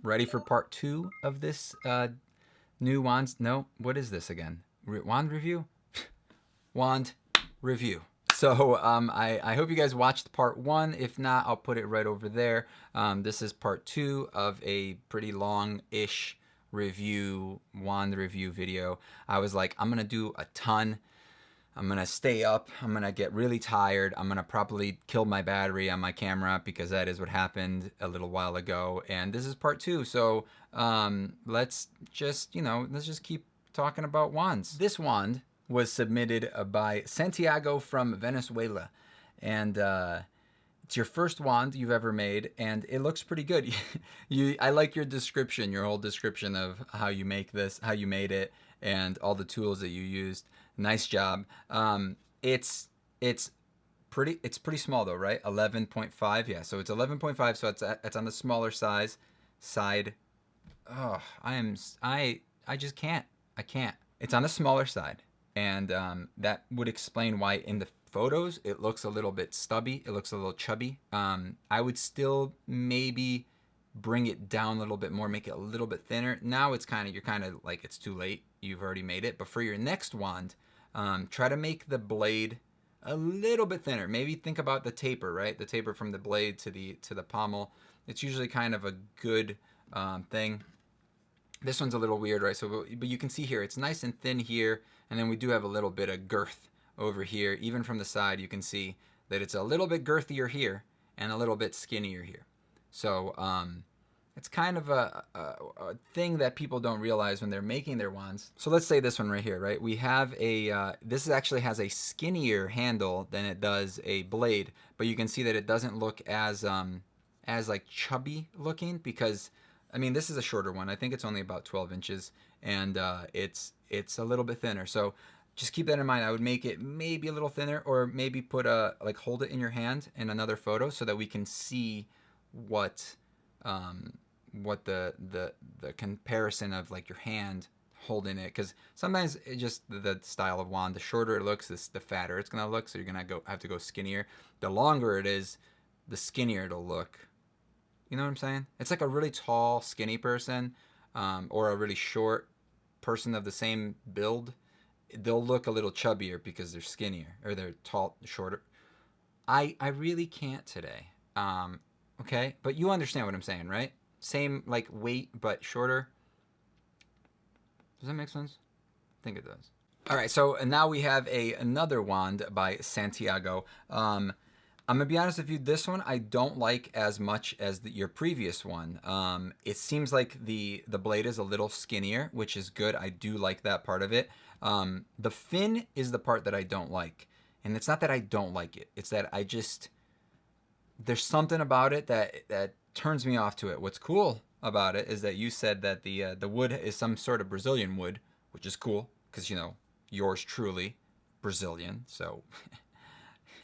Ready for part 2 of this new wands? No, what is this again? Wand review? Wand review. So I hope you guys watched part 1. If not, I'll put it right over there. This is part 2 of a pretty long-ish wand review video. I was like, I'm gonna do a ton. I'm gonna stay up. I'm gonna get really tired. I'm gonna probably kill my battery on my camera because that is what happened a little while ago. And this is part 2. So let's just keep talking about wands. This wand was submitted by Santiago from Venezuela, and it's your first wand you've ever made, and it looks pretty good. I like your description, your whole description of how you make this, how you made it, and all the tools that you used. Nice job. It's pretty small though, right? 11.5. Yeah, so it's 11.5. So it's on the smaller side. Oh, I just can't. I can't. It's on the smaller side, and that would explain why in the photos it looks a little bit stubby. It looks a little chubby. I would still maybe bring it down a little bit more, make it a little bit thinner. Now it's you're kind of like it's too late. You've already made it. But for your next wand, try to make the blade a little bit thinner. Maybe think about the taper, right? The taper from the blade to the pommel. It's usually kind of a good thing. This one's a little weird, right? So, but you can see here, it's nice and thin here, and then we do have a little bit of girth over here. Even from the side, you can see that it's a little bit girthier here and a little bit skinnier here. So it's kind of a thing that people don't realize when they're making their wands. So let's say this one right here, right? We have this actually has a skinnier handle than it does a blade, but you can see that it doesn't look as like chubby looking because, I mean, this is a shorter one. I think it's only about 12 inches, and it's a little bit thinner. So just keep that in mind. I would make it maybe a little thinner, or maybe put hold it in your hand in another photo so that we can see what the comparison of like your hand holding it, because sometimes it just the style of wand, the shorter it looks, the fatter it's gonna look. So you're gonna have to go skinnier. The longer it is, the skinnier it'll look. You know what I'm saying? It's like a really tall, skinny person, or a really short person of the same build. They'll look a little chubbier because they're skinnier, or they're tall, shorter. I really can't today. Okay, but you understand what I'm saying, right? Same like weight, but shorter. Does that make sense? I think it does. All right, so now we have another wand by Santiago. I'm gonna be honest with you. This one I don't like as much as your previous one. It seems like the blade is a little skinnier, which is good. I do like that part of it. The fin is the part that I don't like, and it's not that I don't like it. It's that there's something about it that turns me off to it. What's cool about it is that you said that the wood is some sort of Brazilian wood, which is cool because yours truly Brazilian. So.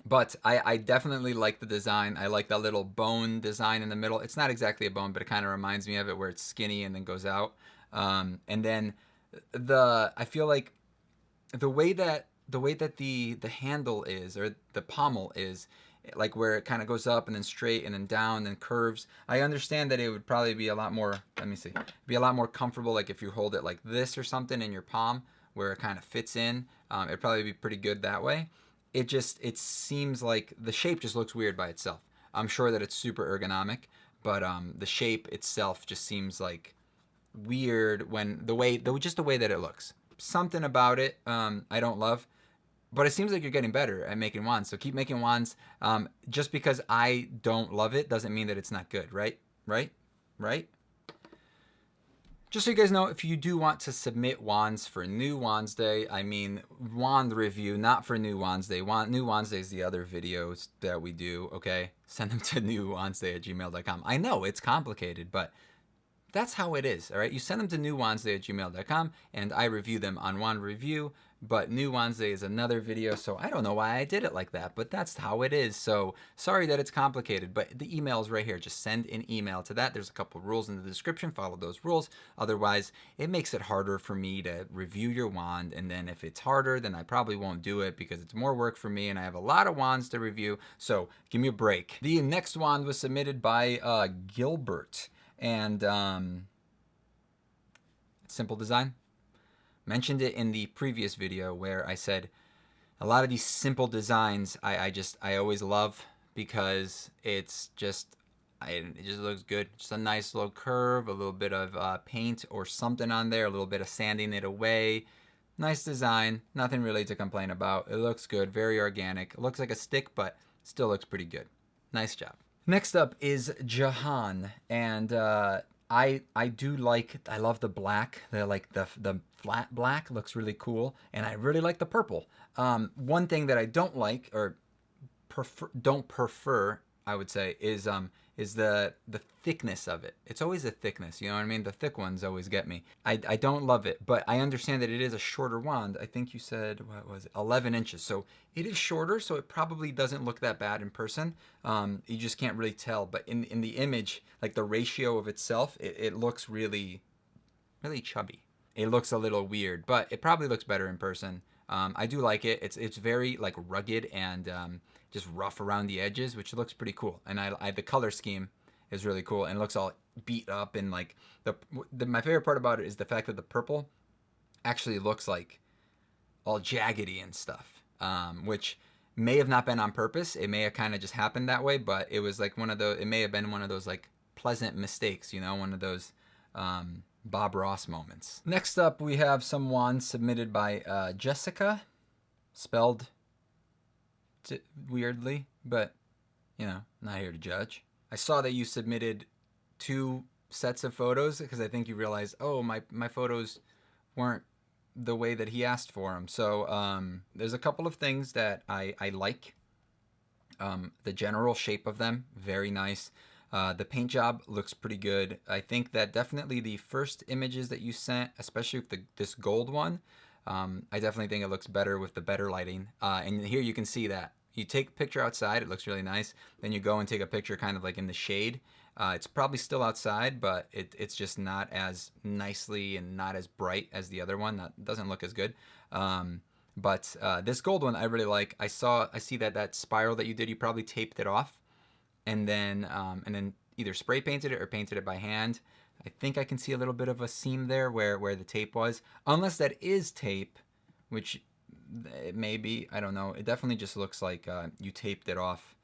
But I definitely like the design. I like that little bone design in the middle. It's not exactly a bone, but it kind of reminds me of it, where it's skinny and then goes out. And then I feel like the way that the handle is, or the pommel is, like where it kind of goes up and then straight and then down and curves. I understand that it would probably be a lot more, be a lot more comfortable, like if you hold it like this or something in your palm where it kind of fits in. It'd probably be pretty good that way. It seems like the shape just looks weird by itself. I'm sure that it's super ergonomic, but the shape itself just seems like weird when the way that it looks. Something about it I don't love, but it seems like you're getting better at making wands. So keep making wands. Just because I don't love it doesn't mean that it's not good, right? Right? Just so you guys know, if you do want to submit wands for New Wands Day, I mean wand review, not for New Wands Day. New Wands Day is the other videos that we do, okay? Send them to newwandsday@gmail.com. I know, it's complicated, but that's how it is, all right? You send them to newwandsday@gmail.com, and I review them on Wand Review, but New Wands Day is another video, so I don't know why I did it like that, but that's how it is. So sorry that it's complicated, but the email is right here. Just send an email to that. There's a couple rules in the description. Follow those rules. Otherwise, it makes it harder for me to review your wand, and then if it's harder, then I probably won't do it because it's more work for me, and I have a lot of wands to review, so give me a break. The next wand was submitted by Gilbert. and simple design. Mentioned it in the previous video where I said a lot of these simple designs I always love because it just looks good. Just a nice little curve, a little bit of paint or something on there, a little bit of sanding it away. Nice design, nothing really to complain about. It looks good, very organic. It looks like a stick, but still looks pretty good. Nice job. Next up is Jahan, and I love the black. The flat black looks really cool, and I really like the purple. One thing that I don't like or don't prefer, I would say, is the thickness of it. It's always the thickness, you know what I mean? The thick ones always get me. I don't love it, but I understand that it is a shorter wand. I think you said, what was it, 11 inches. So it is shorter, so it probably doesn't look that bad in person. You just can't really tell, but in the image, like the ratio of itself, it looks really, really chubby. It looks a little weird, but it probably looks better in person. I do like it. It's very like rugged and just rough around the edges, which looks pretty cool. And the color scheme is really cool, and it looks all beat up, and like my favorite part about it is the fact that the purple actually looks like all jaggedy and stuff, which may have not been on purpose. It may have kind of just happened that way, but it was like it may have been one of those like pleasant mistakes, you know, one of those Bob Ross moments. Next up, we have some wands submitted by Jessica, spelled weirdly, but you know, not here to judge. I saw that you submitted 2 sets of photos because I think you realized, oh, my photos weren't the way that he asked for them. So there's a couple of things that I like. The general shape of them, very nice. The paint job looks pretty good. I think that definitely the first images that you sent, especially with this gold one, I definitely think it looks better with the better lighting. And here you can see that. You take a picture outside, it looks really nice. Then you go and take a picture kind of like in the shade. It's probably still outside, but it's just not as nicely and not as bright as the other one. That doesn't look as good. But this gold one I really like. I see that spiral that you did, you probably taped it off and then either spray painted it or painted it by hand. I think I can see a little bit of a seam there where the tape was. Unless that is tape, which it may be, I don't know. It definitely just looks like you taped it off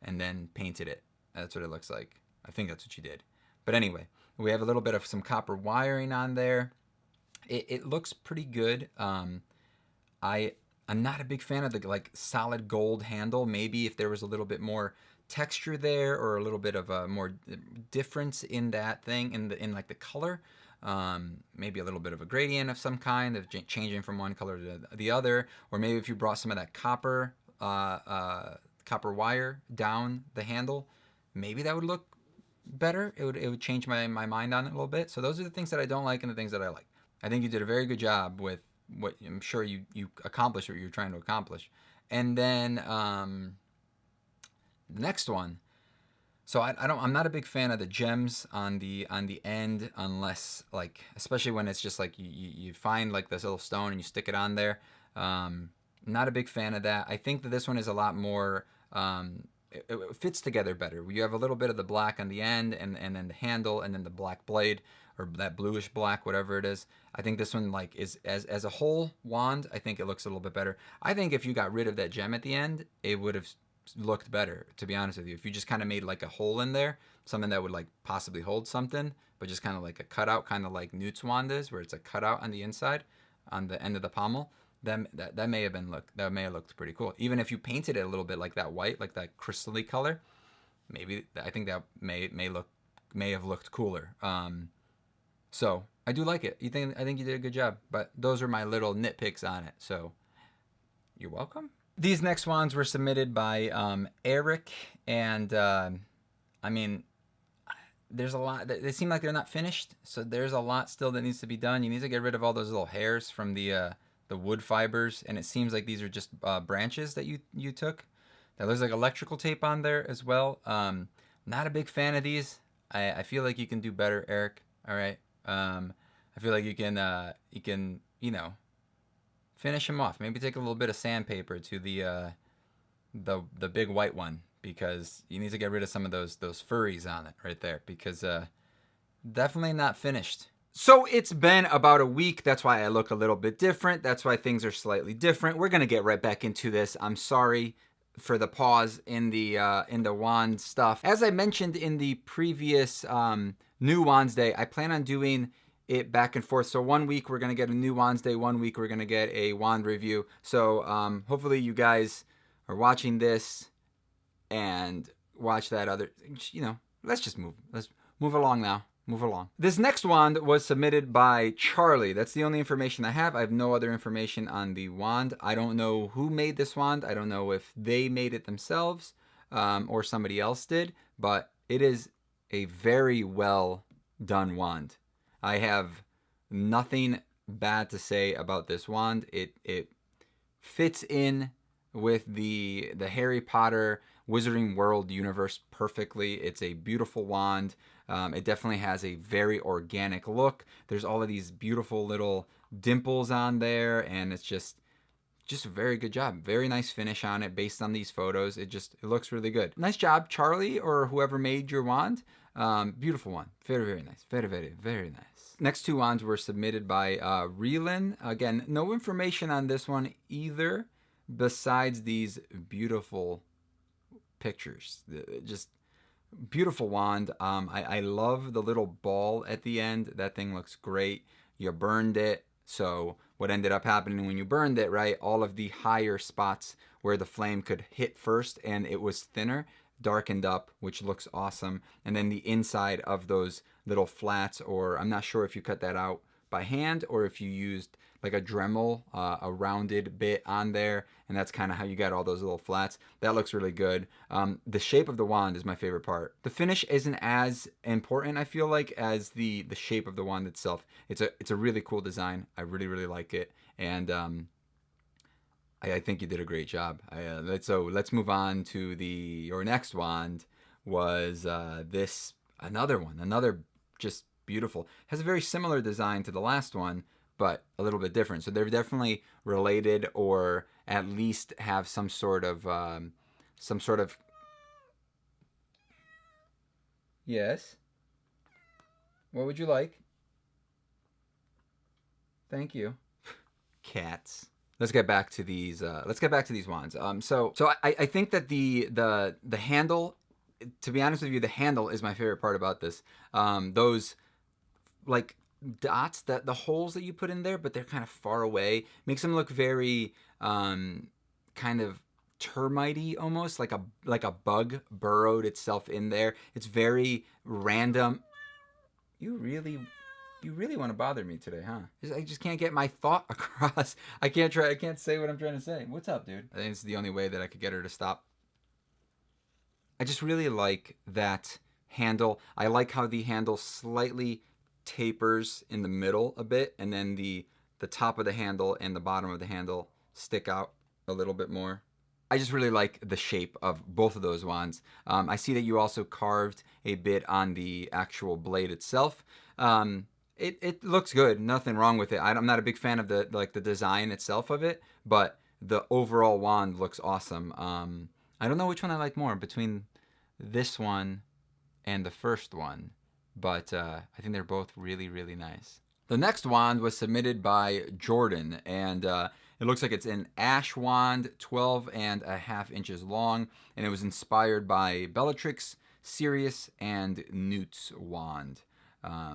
and then painted it. That's what it looks like. I think that's what you did. But anyway, we have a little bit of some copper wiring on there. It looks pretty good. I'm not a big fan of the like solid gold handle. Maybe if there was a little bit more texture there or a little bit of a more difference in that thing in like the color, maybe a little bit of a gradient of some kind of changing from one color to the other, or maybe if you brought some of that copper wire down the handle, maybe that would look better. It would change my mind on it a little bit. So those are the things that I don't like and the things that I like. I think you did a very good job with what I'm sure you accomplished what you're trying to accomplish. And then the next one. So I'm not a big fan of the gems on the end, unless like, especially when it's just like you find like this little stone and you stick it on there. Not a big fan of that. I think that this one is a lot more, it fits together better. You have a little bit of the black on the end and then the handle and then the black blade or that bluish black, whatever it is. I think this one like is as a whole wand, I think it looks a little bit better. I think if you got rid of that gem at the end, it would have looked better, to be honest with you. If you just kind of made like a hole in there, something that would like possibly hold something, but just kind of like a cutout, kind of like Newt's wand is, where it's a cutout on the inside, on the end of the pommel, that may have looked pretty cool. Even if you painted it a little bit like that white, like that crystally color, maybe I think that may have looked cooler. So I do like it. I think you did a good job, but those are my little nitpicks on it. So you're welcome. These next ones were submitted by Eric, and I mean, there's a lot. They seem like they're not finished, so there's a lot still that needs to be done. You need to get rid of all those little hairs from the wood fibers, and it seems like these are just branches that you took. There's like electrical tape on there as well. Not a big fan of these. I feel like you can do better, Eric. All right. I feel like you can finish them off. Maybe take a little bit of sandpaper to the big white one, because you need to get rid of some of those furries on it right there, because definitely not finished. So it's been about a week. That's why I look a little bit different. That's why things are slightly different. We're gonna get right back into this. I'm sorry for the pause in the wand stuff. As I mentioned in the previous new Wands Day, I plan on doing it back and forth. So 1 week we're gonna get a new Wands Day. 1 week we're gonna get a wand review. So hopefully you guys are watching this and watch that other. Let's just move. Let's move along now. Move along. This next wand was submitted by Charlie. That's the only information I have. I have no other information on the wand. I don't know who made this wand. I don't know if they made it themselves or somebody else did, but it is a very well done wand. I have nothing bad to say about this wand. It fits in with the Harry Potter Wizarding World universe perfectly. It's a beautiful wand. It definitely has a very organic look. There's all of these beautiful little dimples on there, and it's just a very good job. Very nice finish on it based on these photos. It looks really good. Nice job, Charlie, or whoever made your wand. Beautiful one. Very, very nice. Very, very, very nice. Next two wands were submitted by Relin. Again, no information on this one either, besides these beautiful pictures. Just beautiful wand. I love the little ball at the end. That thing looks great. You burned it. So what ended up happening when you burned it, right? All of the higher spots where the flame could hit first and it was thinner, darkened up, which looks awesome. And then the inside of those little flats, or I'm not sure if you cut that out by hand or if you used like a Dremel, a rounded bit on there, and that's kind of how you got all those little flats. That looks really good. The shape of the wand is my favorite part. The finish isn't as important, I feel like, as the shape of the wand itself. It's a really cool design. I really, really like it, and I think you did a great job. So let's move on to your next wand. Was this another one? Another just beautiful. Has a very similar design to the last one, but a little bit different. So they're definitely related, or at least have some sort of Yes. What would you like? Thank you. Cats. Let's get back to these. Let's get back to these wands. So I think that the handle. To be honest with you, the handle is my favorite part about this. Those like dots, that the holes that you put in there, but they're kind of far away, makes them look very kind of termite-y, almost like a bug burrowed itself in there. It's very random. You really want to bother me today, huh? I just can't get my thought across. I can't say what I'm trying to say. What's up, dude? I think it's the only way that I could get her to stop. I just really like that handle. I like how the handle slightly tapers in the middle a bit, and then the top of the handle and the bottom of the handle stick out a little bit more. I just really like the shape of both of those wands. I see that you also carved a bit on the actual blade itself. It looks good. Nothing wrong with it. I'm not a big fan of the design itself of it, but the overall wand looks awesome. I don't know which one I like more between this one and the first one, but I think they're both really, really nice. The next wand was submitted by Jordan, and it looks like it's an ash wand, 12.5 inches long, and it was inspired by Bellatrix, Sirius, and Newt's wand.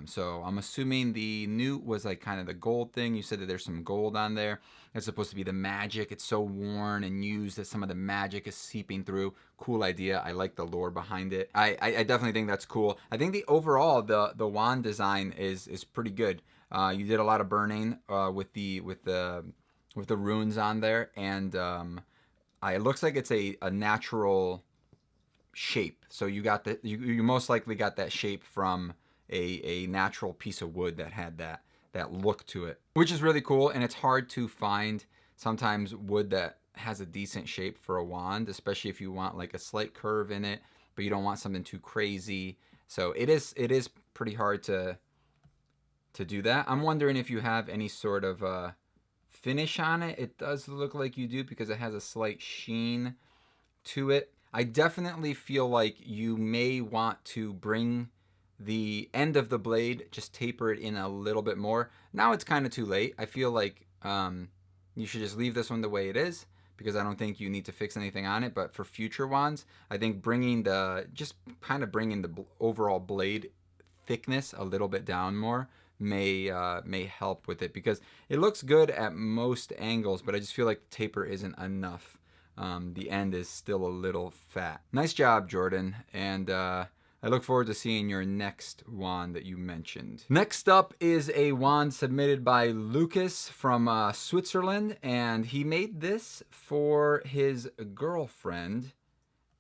So I'm assuming the Newt was like kind of the gold thing. You said that there's some gold on there. It's supposed to be the magic. It's so worn and used that some of the magic is seeping through. Cool idea. I like the lore behind it. I definitely think that's cool. I think the overall the wand design is pretty good. You did a lot of burning with the runes on there, and it looks like it's a natural shape. So you got you most likely got that shape from a natural piece of wood that had that look to it, which is really cool. And it's hard to find sometimes wood that has a decent shape for a wand, especially if you want like a slight curve in it, but you don't want something too crazy. So it is pretty hard to do that. I'm wondering if you have any sort of finish on it. It does look like you do because it has a slight sheen to it. I definitely feel like you may want to bring the end of the blade, just taper it in a little bit more. Now it's kind of too late. I feel like you should just leave this one the way it is, because I don't think you need to fix anything on it. But for future wands, I think bringing the overall blade thickness a little bit down more may help with it, because it looks good at most angles, but I just feel like the taper isn't enough. The end is still a little fat. Nice job, Jordan, and I look forward to seeing your next wand that you mentioned. Next up is a wand submitted by Lucas from Switzerland, and he made this for his girlfriend,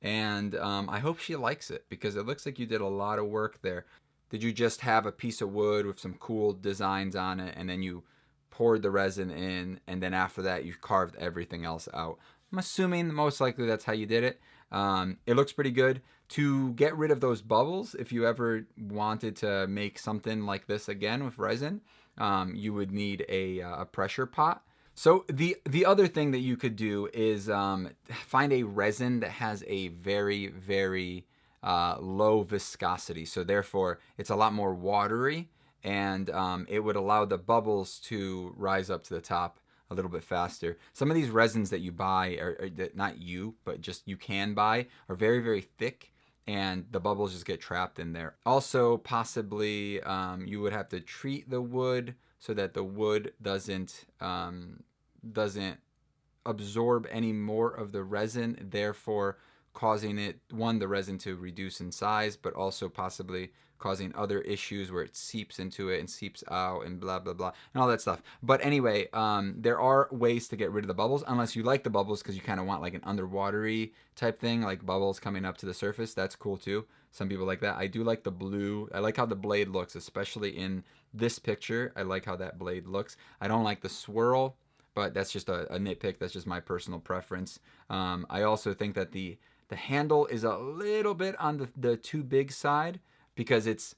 and I hope she likes it, because it looks like you did a lot of work there. Did you just have a piece of wood with some cool designs on it, and then you poured the resin in, and then after that you carved everything else out? I'm assuming most likely that's how you did it. It looks pretty good. To get rid of those bubbles, if you ever wanted to make something like this again with resin, you would need a pressure pot. So the other thing that you could do is find a resin that has a very, very low viscosity. So therefore, it's a lot more watery, and it would allow the bubbles to rise up to the top a little bit faster. Some of these resins that you buy, not you, but just you can buy, are very, very thick, and the bubbles just get trapped in there. Also, possibly, you would have to treat the wood so that the wood doesn't absorb any more of the resin, therefore causing the resin to reduce in size, but also possibly causing other issues where it seeps into it and seeps out and blah, blah, blah, and all that stuff. But anyway, there are ways to get rid of the bubbles, unless you like the bubbles because you kind of want like an underwatery type thing, like bubbles coming up to the surface. That's cool too. Some people like that. I do like the blue. I like how the blade looks, especially in this picture. I like how that blade looks. I don't like the swirl, but that's just a nitpick. That's just my personal preference. I also think that the handle is a little bit on the too big side, because it's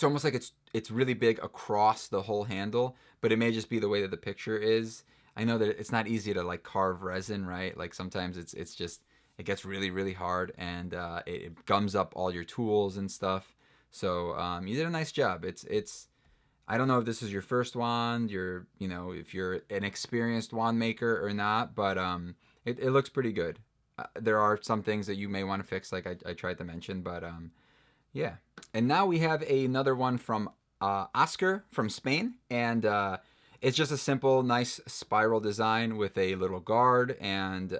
almost like it's really big across the whole handle, but it may just be the way that the picture is. I know that it's not easy to like carve resin, right? Like sometimes it's just, it gets really, really hard, and it gums up all your tools and stuff. So you did a nice job. It's I don't know if this is your first wand, if you're an experienced wand maker or not, but it looks pretty good. There are some things that you may want to fix, like I tried to mention, but yeah. And now we have another one from Oscar from Spain, and it's just a simple, nice spiral design with a little guard and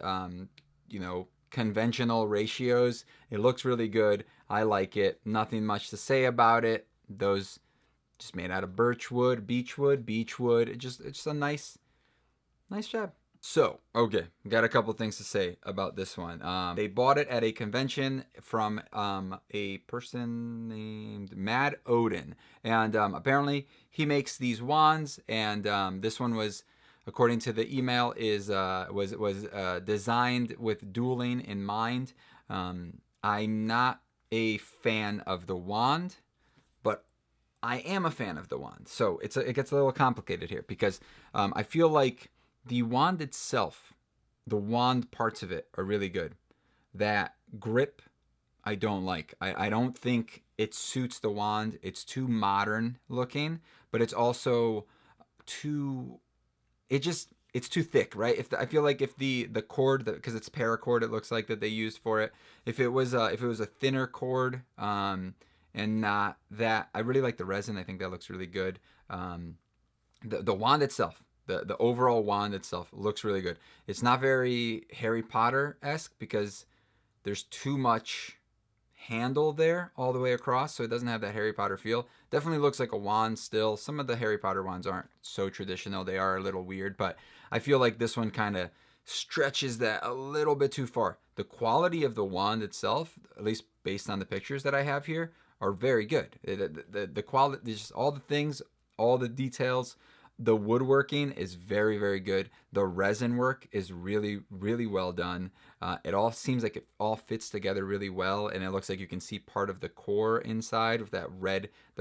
conventional ratios. It looks really good. I like it. Nothing much to say about it. Those just made out of birch wood, beech wood. It's just a nice job. So, okay, got a couple things to say about this one. They bought it at a convention from a person named Mad Odin, and apparently he makes these wands, and this one was, according to the email, was designed with dueling in mind. I'm not a fan of the wand, but I am a fan of the wand. So it gets a little complicated here, because I feel like the wand itself, the wand parts of it are really good. That grip, I don't like. I don't think it suits the wand. It's too modern looking, but it's also too, it's too thick, right? I feel like if the cord, because it's paracord, it looks like that they used for it. If it was a thinner cord, and not that, I really like the resin. I think that looks really good. The wand itself, the overall wand itself looks really good. It's not very Harry Potter-esque, because there's too much handle there all the way across, so it doesn't have that Harry Potter feel. Definitely looks like a wand still. Some of the Harry Potter wands aren't so traditional. They are a little weird, but I feel like this one kind of stretches that a little bit too far. The quality of the wand itself, at least based on the pictures that I have here, are very good. The quality, just all the things, all the details. The woodworking is very, very good. The resin work is really, really well done. It all seems like it all fits together really well, and it looks like you can see part of the core inside with the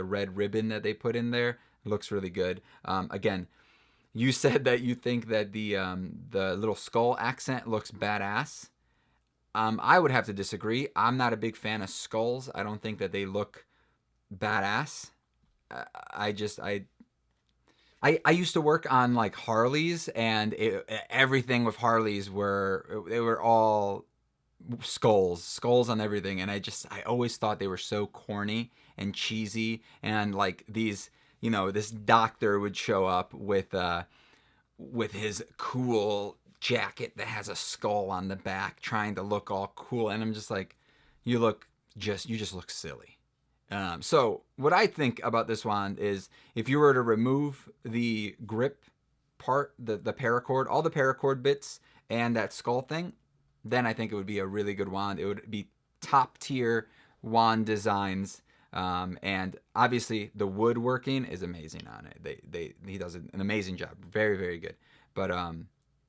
red ribbon that they put in there. It looks really good. Again, you said that you think that the little skull accent looks badass. I would have to disagree. I'm not a big fan of skulls. I don't think that they look badass. I just I used to work on like Harleys, and everything with Harleys they were all skulls on everything, and I always thought they were so corny and cheesy, and like these, this doctor would show up with his cool jacket that has a skull on the back, trying to look all cool, and I'm just like, you just look silly. So what I think about this wand is, if you were to remove the grip part, the paracord, all the paracord bits, and that skull thing, then I think it would be a really good wand. It would be top tier wand designs. And obviously the woodworking is amazing on it. He does an amazing job. Very, very good. But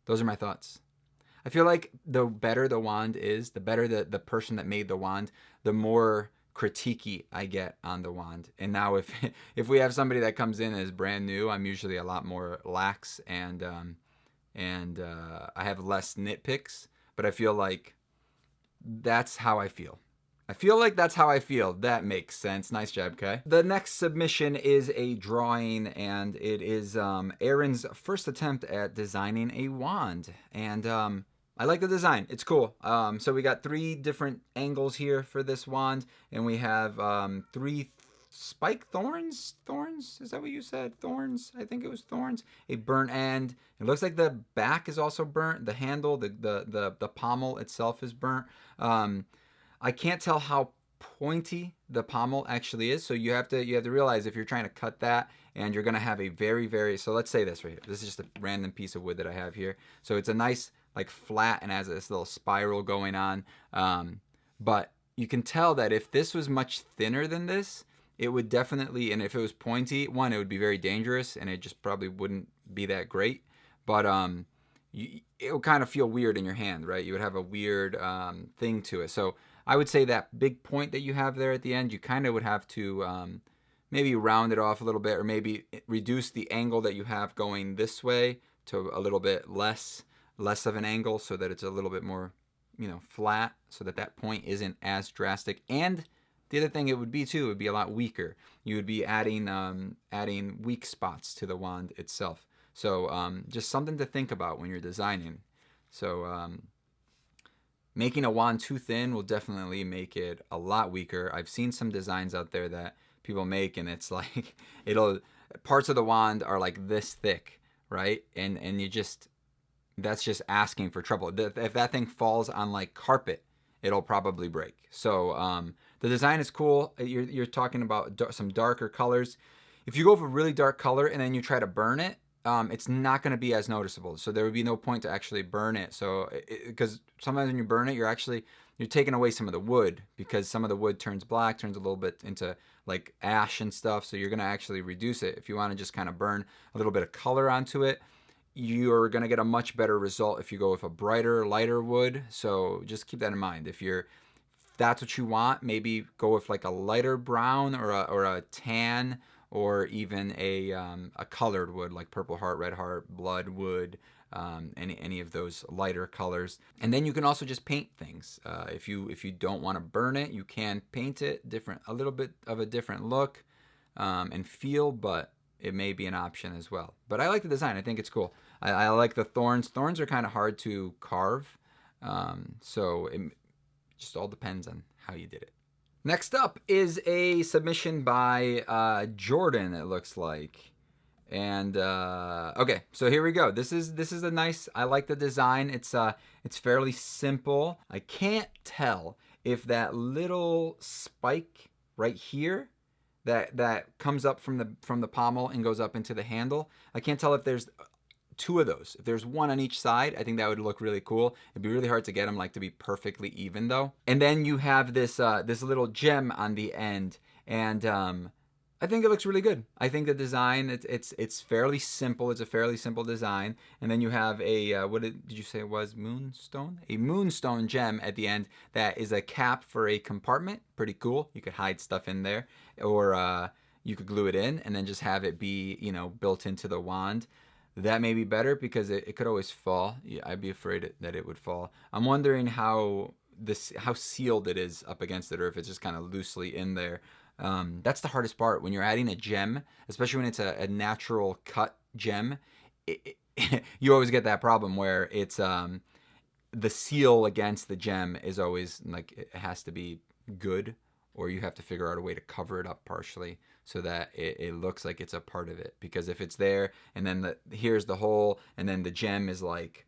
those are my thoughts. I feel like the better the wand is, the better the person that made the wand, the more critiquey I get on the wand. And now if we have somebody that comes in as brand new, I'm usually a lot more lax, and I have less nitpicks. But I feel like that's how I feel. I feel like that's how I feel. That makes sense. Nice job, Kai. The next submission is a drawing, and it is Aaron's first attempt at designing a wand. And I like the design. It's cool. So we got 3 different angles here for this wand, and we have 3 spike thorns. Thorns? Is that what you said? Thorns? I think it was thorns. A burnt end. It looks like the back is also burnt. The handle, the pommel itself is burnt. I can't tell how pointy the pommel actually is, so you have to realize, if you're trying to cut that, and you're gonna have a very, very, so let's say this right here. This is just a random piece of wood that I have here. So it's a nice like flat, and has this little spiral going on. But you can tell that if this was much thinner than this, it would definitely, and if it was pointy, one, it would be very dangerous, and it just probably wouldn't be that great. But it would kind of feel weird in your hand, right? You would have a weird thing to it. So I would say that big point that you have there at the end, you kind of would have to maybe round it off a little bit, or maybe reduce the angle that you have going this way to a little bit less of an angle, so that it's a little bit more, flat, so that point isn't as drastic. And the other thing it would be too, it would be a lot weaker. You would be adding weak spots to the wand itself. So just something to think about when you're designing. So making a wand too thin will definitely make it a lot weaker. I've seen some designs out there that people make, and it's like parts of the wand are like this thick, right? And that's just asking for trouble. If that thing falls on like carpet, it'll probably break. So the design is cool. You're talking about some darker colors. If you go for a really dark color and then you try to burn it, it's not going to be as noticeable. So there would be no point to actually burn it. So because sometimes when you burn it, you're taking away some of the wood, because some of the wood turns black, turns a little bit into like ash and stuff. So you're going to actually reduce it. If you want to just kind of burn a little bit of color onto it, you're going to get a much better result if you go with a brighter, lighter wood. So just keep that in mind. If that's what you want, maybe go with like a lighter brown, or a tan, or even a colored wood like Purple Heart, Red Heart, Blood wood, any of those lighter colors. And then you can also just paint things. If you don't want to burn it, you can paint it a little bit of a different look and feel, but it may be an option as well. But I like the design. I think it's cool. I like the thorns. Thorns are kind of hard to carve, so it just all depends on how you did it. Next up is a submission by Jordan, it looks like. And okay, so here we go. This is a nice. I like the design. It's fairly simple. I can't tell if that little spike right here that comes up from the pommel and goes up into the handle. I can't tell if there's 2 of those. If there's 1 on each side, I think that would look really cool. It'd be really hard to get them to be perfectly even though. And then you have this little gem on the end, and I think it looks really good. I think the design, it's fairly simple. It's a fairly simple design. And then you have did you say it was? Moonstone? A moonstone gem at the end that is a cap for a compartment. Pretty cool. You could hide stuff in there, or you could glue it in and then just have it be, built into the wand. That may be better, because it could always fall. I'd be afraid that it would fall. I'm wondering how sealed it is up against it, or if it's just kind of loosely in there. That's the hardest part when you're adding a gem, especially when it's a natural cut gem. You always get that problem where it's the seal against the gem is always like it has to be good, or you have to figure out a way to cover it up partially so that it looks like it's a part of it. Because if it's there and then here's the hole and then the gem is like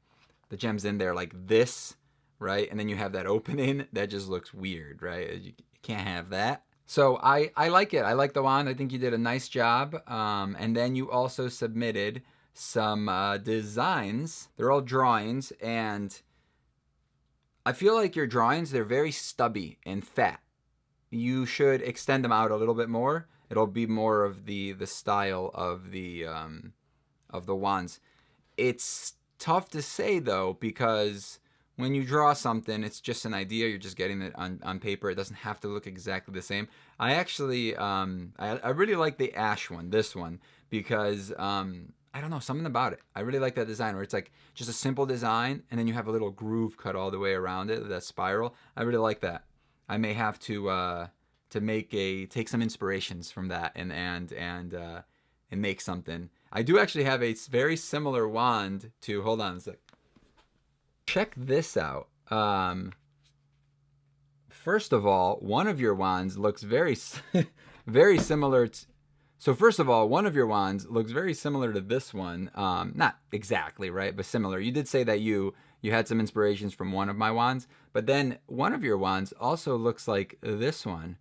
the gem's in there like this, right? And then you have that opening, that just looks weird, right? You can't have that. So I like it. I like the wand. I think you did a nice job. And then you also submitted some designs. They're all drawings, and I feel like your drawings, they're very stubby and fat. You should extend them out a little bit more. It'll be more of the style of the wands. It's tough to say though, because when you draw something, it's just an idea. You're just getting it on paper. It doesn't have to look exactly the same. I actually, I really like the ash one, this one, because I don't know, something about it. I really like that design where it's like just a simple design and then you have a little groove cut all the way around it, that spiral. I really like that. I may have to take some inspirations from that and make something. I do actually have a very similar wand to, hold on a sec. Check this out. First of all, one of your wands looks very, very similar to, so first of all, one of your wands looks very similar to this one. Not exactly, right, but similar. You did say that you had some inspirations from one of my wands, but then one of your wands also looks like this one.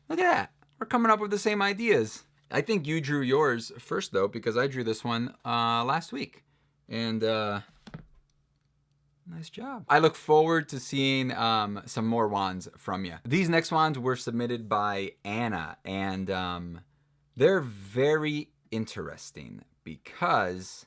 Look at that. We're coming up with the same ideas. I think you drew yours first, though, because I drew this one last week. And nice job. I look forward to seeing some more wands from you. These next wands were submitted by Anna, and they're very interesting because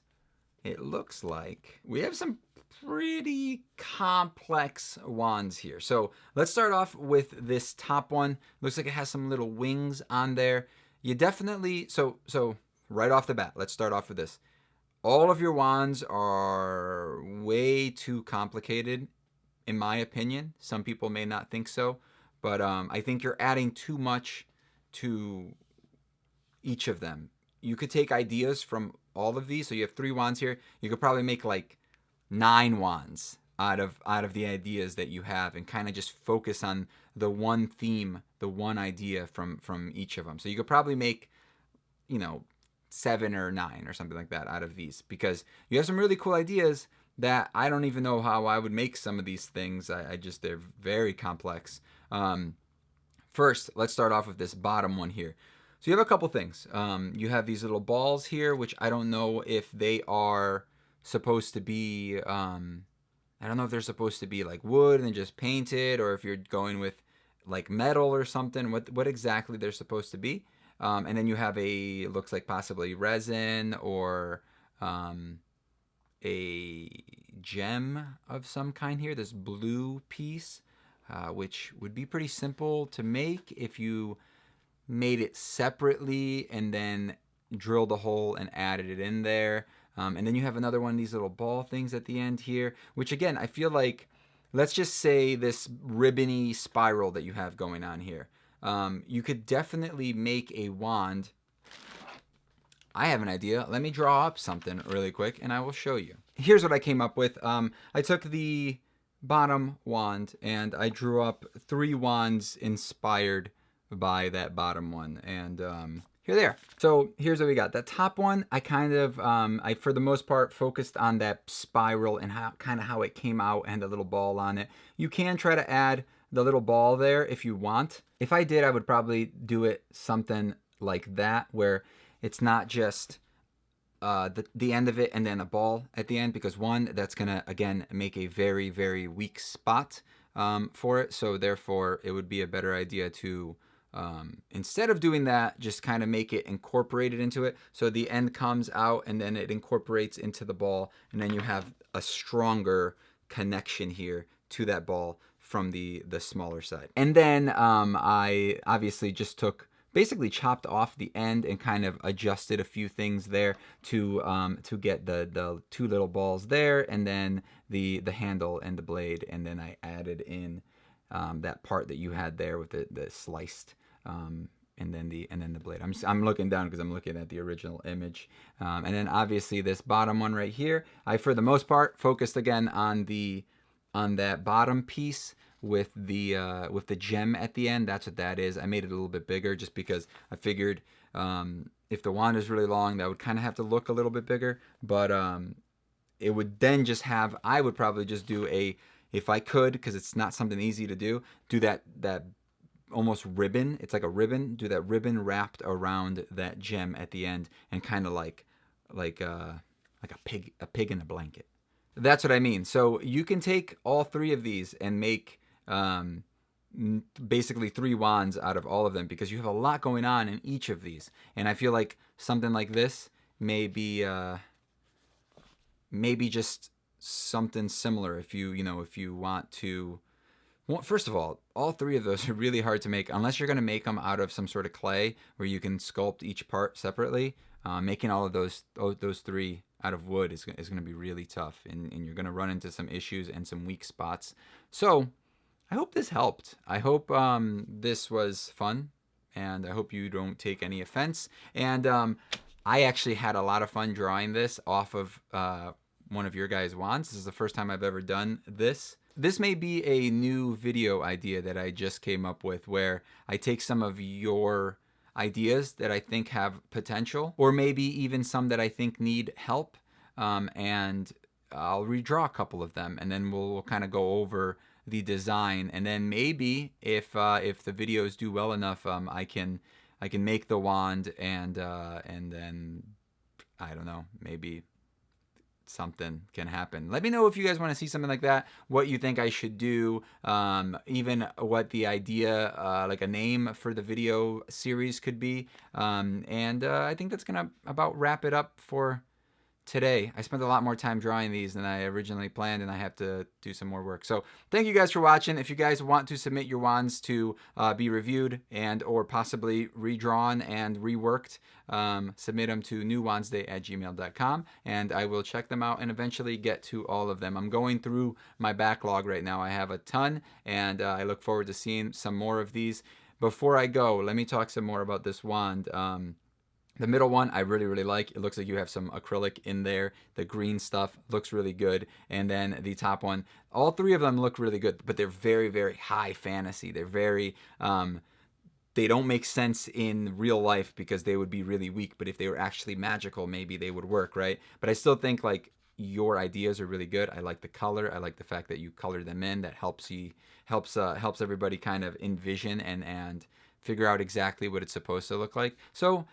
it looks like we have some pretty complex wands here. So let's start off with this top one. Looks like it has some little wings on there. You definitely, so right off the bat, let's start off with this. All of your wands are way too complicated, in my opinion. Some people may not think so, but I think you're adding too much to each of them. You could take ideas from all of these. So you have 3 wands here. You could probably make like 9 wands out of the ideas that you have, and kind of just focus on the one theme, the one idea from each of them. So you could probably make, 7 or 9 or something like that out of these, because you have some really cool ideas that I don't even know how I would make some of these things. I just, they're very complex. First, let's start off with this bottom one here. So you have a couple things. You have these little balls here, which I don't know if they are supposed to be, I don't know if they're supposed to be like wood and just painted, or if you're going with like metal or something, what exactly they're supposed to be. And then you have looks like possibly resin or a gem of some kind here, this blue piece, which would be pretty simple to make if you made it separately and then drilled a hole and added it in there. And then you have another one of these little ball things at the end here, which again, I feel like, let's just say this ribbony spiral that you have going on here. You could definitely make a wand. I have an idea. Let me draw up something really quick and I will show you. Here's what I came up with. I took the bottom wand and I drew up 3 wands inspired by that bottom one. And here they are. So here's what we got. That top one, I kind of, I for the most part focused on that spiral and how it came out and the little ball on it. You can try to add the little ball there if you want. If I did, I would probably do it something like that, where it's not just the end of it and then a ball at the end, because one, that's gonna again make a very, very weak spot for it. So therefore, it would be a better idea to instead of doing that, just kind of make it incorporated into it. So the end comes out and then it incorporates into the ball, and then you have a stronger connection here to that ball from the smaller side. And then I obviously just basically chopped off the end and kind of adjusted a few things there to get the 2 little balls there, and then the handle and the blade, and then I added in that part that you had there with the sliced and then the blade. I'm looking down because I'm looking at the original image. And then obviously this bottom one right here, I for the most part focused again on that bottom piece with the gem at the end. That's what that is. I made it a little bit bigger just because I figured if the wand is really long, that would kind of have to look a little bit bigger. But it would then just have, I would probably just do if I could, because it's not something easy to do that almost ribbon. It's like a ribbon. Do that ribbon wrapped around that gem at the end, and kind of like a pig in a blanket. That's what I mean. So you can take all three of these and make basically 3 wands out of all of them, because you have a lot going on in each of these. And I feel like something like this may be maybe just something similar if you want to. Well, first of all 3 of those are really hard to make unless you're going to make them out of some sort of clay where you can sculpt each part separately. Making all of those 3 out of wood is going to be really tough, and you're going to run into some issues and some weak spots. So I hope this helped. I hope this was fun, and I hope you don't take any offense. And I actually had a lot of fun drawing this off of one of your guys' wands. This is the first time I've ever done this. This may be a new video idea that I just came up with, where I take some of your ideas that I think have potential, or maybe even some that I think need help, and I'll redraw a couple of them, and then we'll kind of go over the design, and then maybe if the videos do well enough, I can make the wand, and then I don't know, maybe something can happen. Let me know if you guys want to see something like that, what you think I should do, even what the idea, like a name for the video series could be. And I think that's gonna about wrap it up for today. I spent a lot more time drawing these than I originally planned, and I have to do some more work. So thank you guys for watching. If you guys want to submit your wands to be reviewed and or possibly redrawn and reworked, submit them to newwandsday@gmail.com, and I will check them out and eventually get to all of them. I'm going through my backlog right now. I have a ton, and I look forward to seeing some more of these. Before I go, let me talk some more about this wand. The middle one I really, really like. It looks like you have some acrylic in there. The green stuff looks really good. And then the top one, all 3 of them look really good, but they're very, very high fantasy. They're very, they don't make sense in real life because they would be really weak, but if they were actually magical, maybe they would work, right? But I still think like your ideas are really good. I like the color. I like the fact that you color them in. That helps everybody kind of envision and figure out exactly what it's supposed to look like. So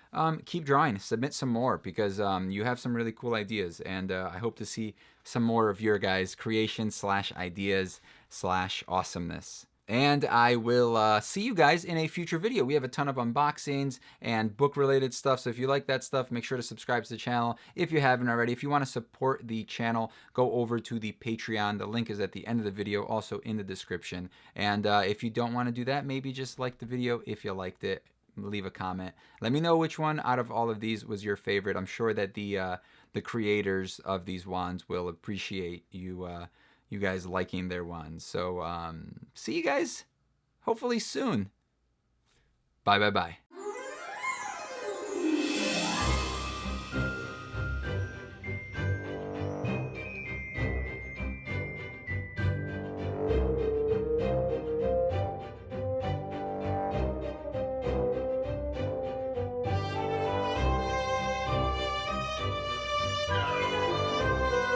keep drawing, submit some more, because you have some really cool ideas, and I hope to see some more of your guys' creations / ideas / awesomeness. And I will see you guys in a future video. We have a ton of unboxings and book-related stuff, so if you like that stuff, make sure to subscribe to the channel if you haven't already. If you want to support the channel, go over to the Patreon. The link is at the end of the video, also in the description. And if you don't want to do that, maybe just like the video if you liked it. Leave a comment. Let me know which one out of all of these was your favorite. I'm sure that the creators of these wands will appreciate you guys liking their ones. So see you guys hopefully soon. Bye.